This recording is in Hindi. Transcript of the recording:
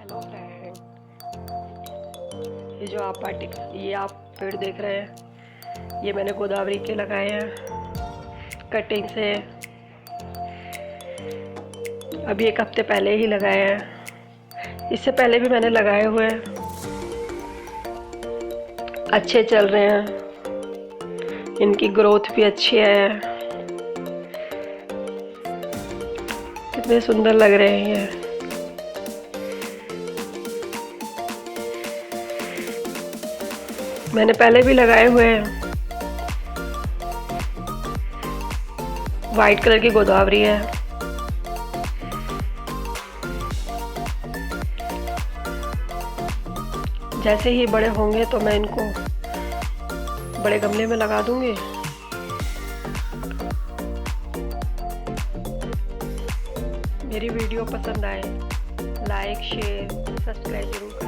हेलो फ्रेंड, ये आप पेड़ देख रहे हैं, ये मैंने गोदावरी के लगाए हैं कटिंग से। अभी एक हफ्ते पहले ही लगाए हैं, इससे पहले भी मैंने लगाए हुए हैं, अच्छे चल रहे हैं, इनकी ग्रोथ भी अच्छी है। कितने सुंदर लग रहे हैं ये। मैंने पहले भी लगाए हुए हैं। वाइट कलर की गोदावरी है। जैसे ही बड़े होंगे तो मैं इनको बड़े गमले में लगा दूंगी। मेरी वीडियो पसंद आए लाइक शेयर सब्सक्राइब जरूर करें।